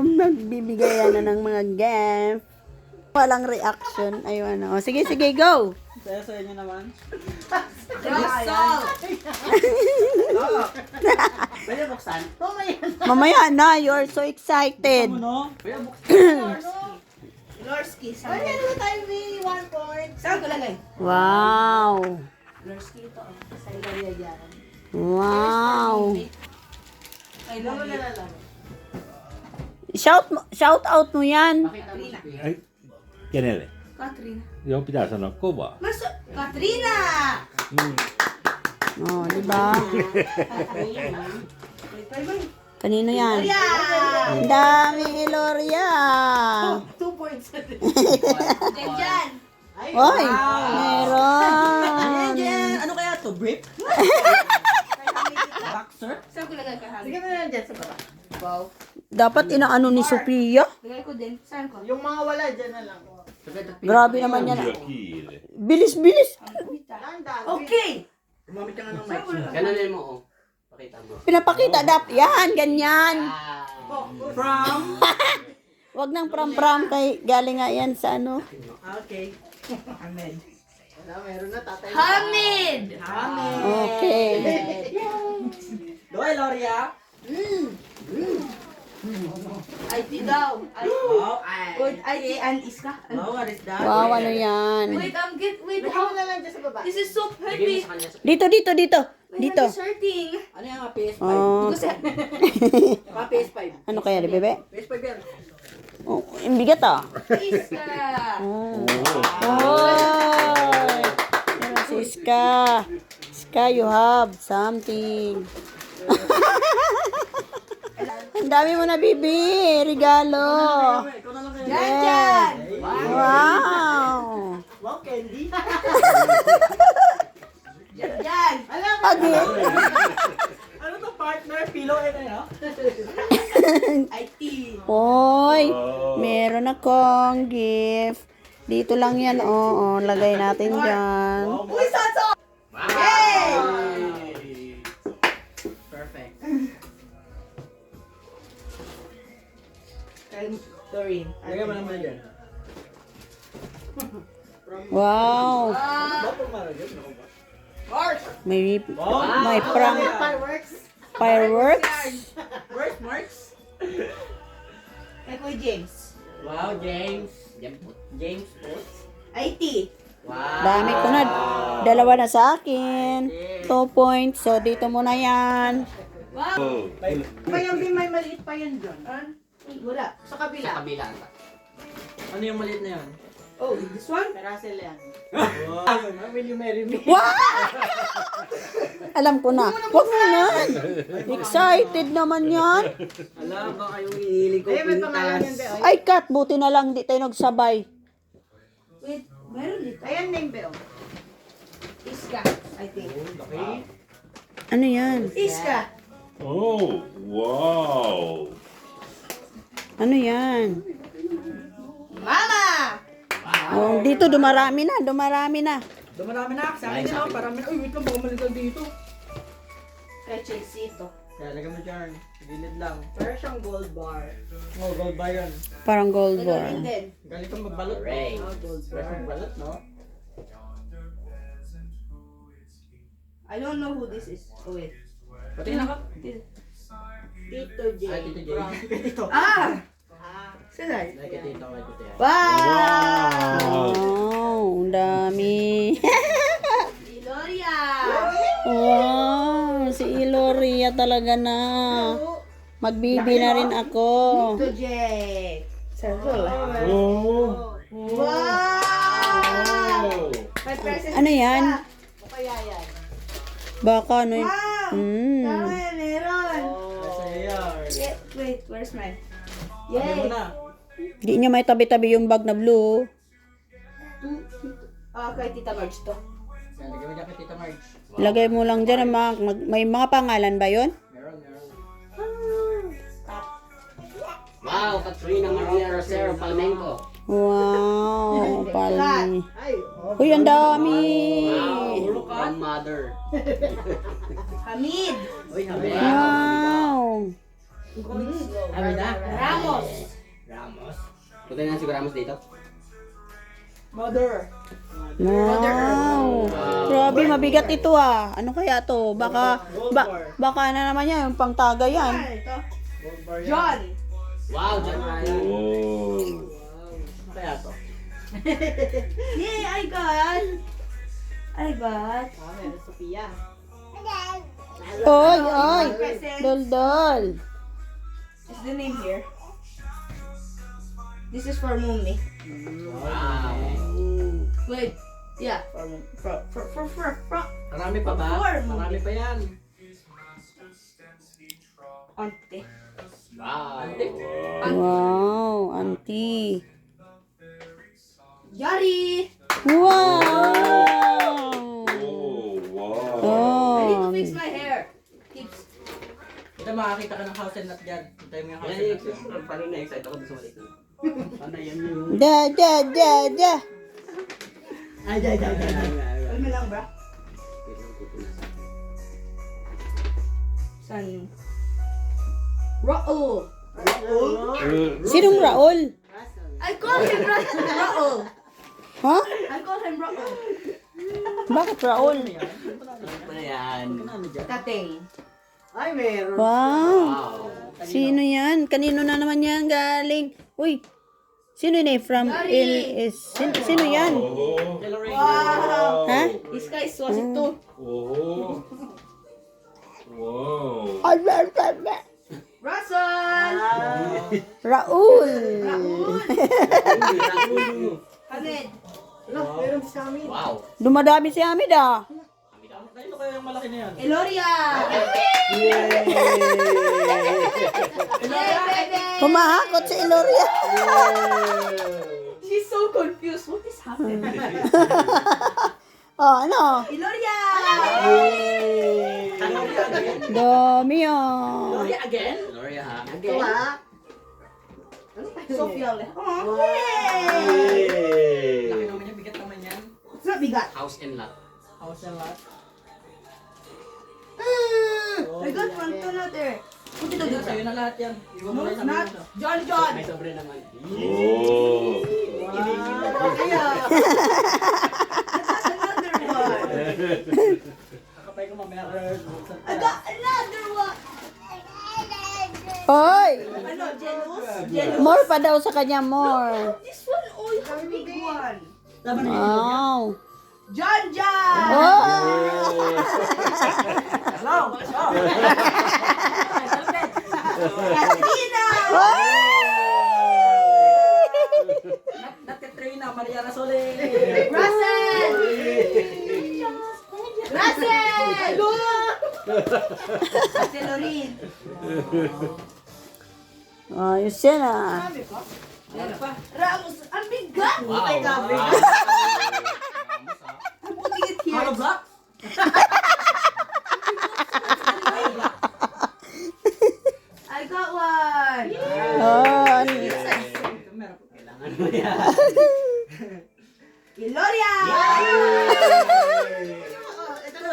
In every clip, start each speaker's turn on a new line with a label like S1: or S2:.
S1: Nagbibigay na ng mga gift. Walang reaction. Ayun, o. Sige, go.
S2: Saya nyo naman. Pwede buksan?
S1: Mamaya na. You're so excited.
S2: Pwede buksan.
S3: Lorski. Ay, meron tayo may 1 point. Saan ko lagay?
S1: Wow.
S3: Lorski ito. Sa ilagay dyan.
S1: Wow.
S3: Ay, lalo na lang.
S1: Shout out mo yan.
S3: Katrina.
S4: はい。キャネル。
S3: Katrina.
S4: よピタさんのコバ。
S3: Mas, Katrina!
S1: Oh, di ba? Kanino yan?
S3: Gloria!
S1: Ang dami, Gloria.
S3: 2 points. Dyan!
S1: Oy, meron.
S2: Ano kaya to? Brief? Boxer?
S3: Saan ko lagay kahapon?
S2: Sige mo na dyan sa baba.
S3: Wow.
S1: Dapat inaano ni Sophia.
S3: Lagay ko din. Saan ko?
S2: Yung mga wala dyan na lang.
S1: Grabe naman yan.
S4: キーレ。
S1: Bilis.
S3: Okay!
S2: Gumamit ka nga ng mic.
S5: Gano'n mo, oh. Pakita mo.
S1: Pinapakita, yan, ganyan.
S2: From?
S1: Wag nang pram kay galing nga yan sa ano.
S2: Okay. Ahmed. Wala, meron na tatay.
S3: Hamid!
S2: Ahmed.
S1: Okay.
S2: Doy, Loria.
S3: IT daw.
S2: Wow.
S3: Good IT and Iska.
S2: Wow, what is that?
S1: Wow, ano yan?
S3: Wait, wait,
S2: Ikaw
S3: how?
S2: na lang dyan sa baba.
S3: This is so
S5: Bigay mo
S3: heavy.
S5: sa kanya sa...
S1: Dito.
S3: My hand is hurting.
S2: Ano yung mga PS5?
S1: Oh,
S3: Kasi,
S2: Mga PS5.
S1: ano kaya, di bebe?
S2: PS5 yan.
S1: Oh, ang bigat ah.
S3: Iska.
S1: Oh. Oy! Meron si Ska. Ska, you have something. Ang dami mo na, bibi. Regalo.
S2: Ikaw na lang kayo.
S3: Yan!
S1: Wow.
S2: Wow, candy.
S3: Yan!
S2: Alam mo.
S1: Again.
S2: Ano to partner? Pillow and ano?
S3: IT.
S1: Oy, meron akong gift. Dito lang yan, oo. Lagay natin dyan.
S3: Uy, Sanso!
S2: Yay! Perfect.
S3: Doreen.
S2: Lagay mo naman dyan.
S1: Wow.
S2: Bakit maragyan? Ako ba?
S1: May
S2: Wow.
S1: prank
S2: Fireworks.
S1: fireworks.
S2: Works, Marks.
S3: Kay Kuya James.
S5: Wow, James. James po.
S3: IT.
S5: Wow.
S1: Dami ko na. Dalawa na sa akin. 2 points. So, dito muna yan.
S3: Wow!
S2: Pa yung may maliit pa yan dyan.
S3: Wala. Sa
S5: Sa
S3: kabila.
S5: kabila.
S2: Ano yung maliit na yan?
S3: Oh, this one?
S2: Karasel yan. Wow. Will you marry me?
S1: Alam ko na. Huwag mo yan. Excited naman yan.
S2: Alam ba kayong ihilig ko may pangalan yan, Be.
S1: Ay, Kat, buti na lang di tayo nagsabay.
S3: Wait, meron dito.
S2: Ayan name, Be.
S3: Iska, I think.
S2: Okay.
S1: Ano yan?
S3: Iska.
S4: Oh, wow.
S1: Ano yan?
S3: Mama!
S1: Oh, dito, dumarami na.
S2: Dumarami na. Sa akin din ako. Parang, uy, wait lang. Baka malitan dito.
S3: Kay Chelsito.
S2: Kaya, lagyan mo dyan. Gilid lang. Pero siyang gold bar. Oh, gold bar yan.
S1: Parang gold bar.
S3: Meron din.
S2: Galing kang magbalot.
S5: Hooray.
S2: Oh, gold bar. Magbalot, no?
S3: I don't know who this is. Oh, wait.
S2: Patingin ako.
S3: Tito J.
S2: Ay, Tito J. Tito.
S3: Ah! Sila.
S2: Like it, Tito. Like it, yan.
S1: Wow! Ang dami.
S3: Si Gloria.
S1: Wow! Si Iloria talaga na. Magbibi na rin ako.
S3: Tito J. Circle.
S4: Oh.
S3: Wow! May present
S1: Ano yan?
S3: O kaya yan?
S1: Baka ano yun?
S3: Wow!
S1: Mm.
S3: Tama yan, meron.
S2: Sa'yo yan.
S3: Wait, where's mine?
S2: Sabi mo
S3: Yay!
S2: na.
S1: Di niya may tabi-tabi yung bag na blue.
S3: Kay Tita Marge to.
S2: Yan, lagyan mo dyan kay Tita Marge.
S1: Lagay mo lang dyan. May mga pangalan ba yun?
S2: Meron, meron.
S5: Wow, Katrina Maria Rosero Palmenco.
S1: Wow! Palmi.
S2: Ay, oh.
S1: Uy, ang dami!
S5: Wow, grandmother.
S3: Hamid!
S2: Uy, habi.
S1: Wow!
S5: Ano na?
S3: Ramos.
S5: Ramos. Punta na si Ramos dito.
S2: Mother.
S1: Wow. Grabe, mabigat ito ah. Ano kaya to? Baka na naman yan, yung pangtaga yan.
S3: Ano ito?
S2: Gold bar yan.
S3: John.
S5: Wow, John Ryan.
S4: Oh.
S2: Ano kaya to?
S3: Yay, I got. I got.
S2: Meron Sophia.
S1: Oy, oy. Dol.
S3: Is the name here? This is for Mummy.
S5: Wow.
S3: Wait. Yeah, for
S5: Marami pa ba?
S3: Four.
S5: Marami pa yan.
S3: Auntie.
S5: Wow.
S1: Wow, auntie.
S3: Yari!
S1: Wow.
S4: Oh, wow.
S1: Oh.
S3: I need to fix my hair. Keeps.
S2: Ito makakita ka ng house and lot dyan. Hintayin mo yung house and lot dyan.
S5: Paano na-excite ako sa malik na? Ano yan yung...
S1: Da.
S2: Ay, ay.
S3: Ano mo lang, bra? San? Raul!
S1: Sinong Raul?
S3: I call him Raul!
S1: Ha?
S3: I call him Raul.
S1: Bakit Raul?
S5: Ano yan?
S3: Tating.
S2: Ay, meron.
S1: Wow.
S5: Wow.
S1: Sino yan? Kanino na naman yan galing? Uy. Sino yun eh? From sino yan?
S4: Oh.
S3: Wow!
S1: Ha?
S3: This guy is watching too.
S4: Oh. Wow.
S3: Russell!
S1: Raul.
S3: Raul! Hamid!
S2: Ano, meron sa amin.
S5: Wow.
S1: Dumadami si Hamid ah.
S2: Ito kaya yung malaki na yan.
S3: Eloria! Yay, baby!
S1: Humahakot si Eloria.
S3: She's so confused. What is happening?
S1: Oh, ano?
S3: Eloria!
S1: Dami ah.
S2: Gloria again?
S5: Gloria ha.
S2: Again?
S3: Sophia ulit. Oh,
S2: Laki naman yan, bigat naman yan.
S3: it's not bigat.
S5: House and lot.
S2: House and lot.
S3: I got one to another. Put it
S2: Ito,
S3: on
S2: sa'yo na lahat yan. Iwan mo
S3: No,
S2: lang
S3: it's
S2: sa
S3: not.
S2: dito.
S3: John.
S5: May sobre naman.
S4: Oh.
S3: Kaya. That's another one.
S2: Kakapay ko mamaya.
S3: I got another one.
S1: Hoy.
S3: Ano, Jealous?
S1: More pa daw sa kanya, more.
S3: This one, oh, you have a big one.
S2: Laban na yun.
S1: Wow.
S3: John!
S1: Oh.
S2: Hello!
S3: Katrina!
S2: Nagtitrain na, Maria Rasole!
S3: Russell! Ate Lorin.
S1: Ayos yan ah.
S3: Ano pa? Ramos, ang bigat!
S5: Wow.
S3: I'm putting it here.
S2: Hollow block?
S3: I got one!
S1: Oh,
S2: Ito, meron po.
S5: Kailangan mo yan.
S3: Gloria!
S2: Ito na,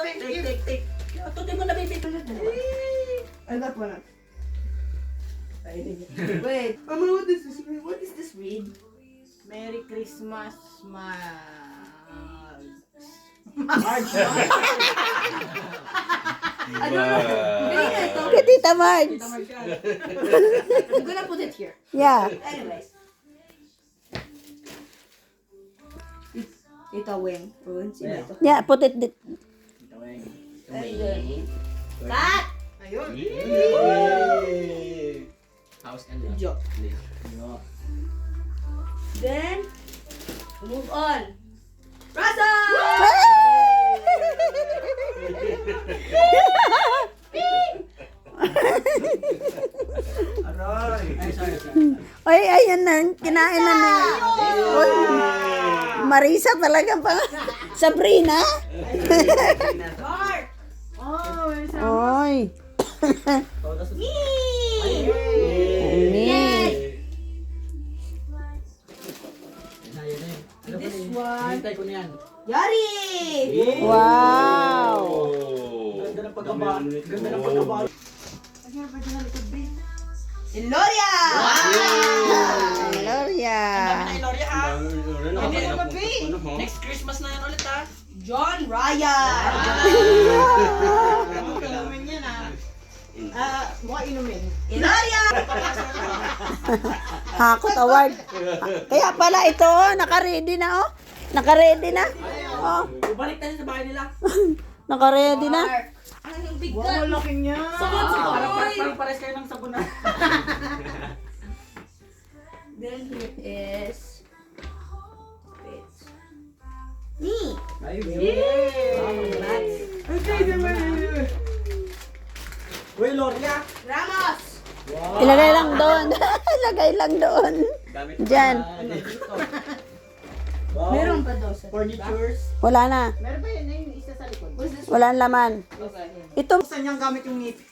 S2: take. Ito, di mo nabibig.
S3: I got one. Wait, what is this? What is this read?
S2: Merry Christmas,
S3: Ano? Bili na ito.
S1: kay Tita Marge.
S3: I'm gonna put it here.
S1: Yeah.
S3: Anyways. Ito, Wing. Sino ito?
S1: Yeah, put it
S3: Cut!
S5: House and lot.
S3: Joke. Then, move on. Russell!
S2: Ay, sorry.
S1: Ay, ayan na. Kinain na na. Uy, Marisa talaga pa. Sabrina?
S3: Mark! Oh, where's that?
S1: Oy.
S3: Me!
S1: Yay!
S3: This one.
S2: Hintay ko na yan.
S3: Yari!
S1: Wow.
S4: Oh.
S2: Ganda ng pagkaba. Ganda ng pagkaba.
S3: Ano ba dyan na likod, babe? Iloria!
S1: Gloria.
S2: Ay, Loria ha.
S5: Next Christmas na yan ulit ha.
S3: John Ryan!
S2: Ano inumin yan mukha inumin.
S3: Iloria!
S1: Hakot award. Kaya pala ito, naka-ready na oh. Naka-ready na. Oh,
S5: Balik tayo sa bahay nila.
S1: naka-ready na.
S3: Ang
S2: Wow,
S3: bigat!
S2: laki niya.
S5: Parang pares kayo ng sabon na.
S3: Then here is... Wait. Me!
S2: Okay, naman. Uy, Loria.
S3: Ramos!
S1: Ilagay lang doon. Ilagay lang doon.
S5: Gamit
S1: Diyan.
S2: Wow.
S3: Meron pa daw sa...
S2: Furnitures.
S1: Wala na.
S2: Meron ba yun yung isa sa likod?
S3: What's this?
S1: Wala laman.
S3: Okay.
S1: Ito,
S2: Saan niyang gamit yung ngip?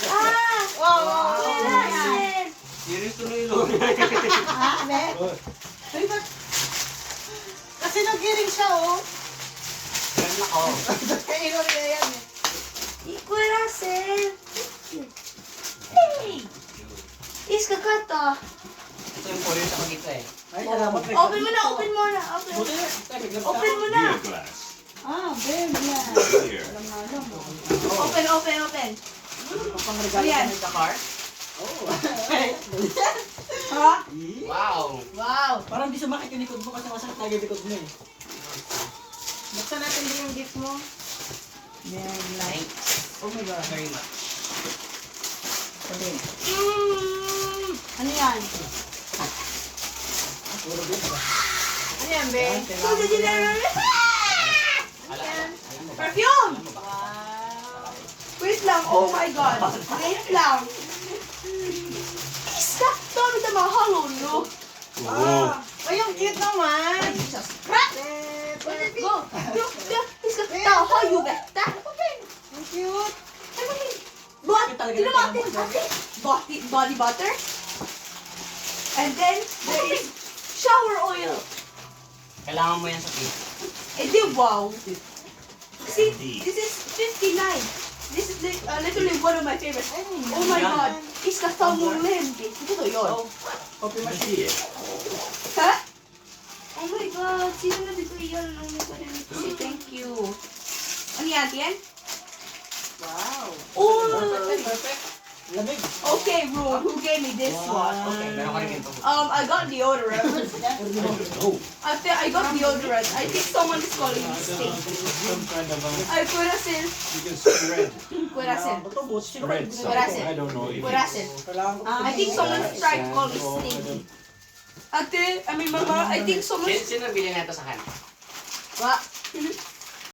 S3: Ah!
S2: Wow!
S3: Ramos!
S5: Serious tuloy yung
S2: Ay, ba't? Kasi nag-hearing siya, oh.
S5: Ganun ako.
S2: Kaya Loria yan eh.
S3: Ikurasen! Hey! Iskakata!
S5: Ito yung polo sa pagkita eh.
S2: Ay, salamat.
S3: Open mo na! Open mo na! Open! Open mo na!
S4: Beer glass.
S2: Ah, babe, yan.
S4: Here.
S3: Open! Open! Open!
S2: Pang-regalo
S3: Ayan.
S2: ka sa car?
S3: Ha?
S5: Wow!
S3: Wow!
S2: Parang di sumakit yung likod mo kasi masakit lagi yung likod mo eh. Buksan natin din yung gift mo.
S5: Thanks
S2: Oh my God.
S5: very much.
S3: Ano yan?
S2: Ano yan, babe?
S3: So, the general...
S5: Alam mo ba?
S3: Perfume! Wait lang, oh my God. Wait lang. Iska! Dami na mahalo, no?
S4: Oh.
S2: Ay, yung cute naman.
S3: Jesus Christ! Go! Go! Iska! Tahayo, beta!
S2: Ang cute.
S3: Sino natin? Body butter? And then, there is shower oil.
S5: Kailangan mo yan sa cake.
S3: Eh di wow. See, this is 59. This is literally one of my favorites. Oh my God. Iska Samurlendi. Ito to yun.
S2: Copy mo
S4: Here.
S3: Ha? Oh my God. Sino na dito yun? Oh my God. I need to say thank you. Ano yan? Yan?
S2: Wow.
S3: Oh!
S2: Perfect. Lamig.
S3: Okay, Rule. Who gave me this one?
S5: Okay, meron ka rin ganito.
S3: I got deodorant.
S4: Oh.
S3: I got deodorant. I think someone is calling me stink.
S6: Some kind of a,
S3: Ay, Kurasil.
S6: you can spread.
S3: Kurasil.
S2: Ito, boots. Sino
S6: Spread
S2: ba?
S6: something. I don't know if
S3: Kurasil.
S2: Kailangan ko.
S3: I think someone tried to call me stinky. Ate, I mean mama, I think someone...
S5: Sino bili na ito sa akin?
S3: What?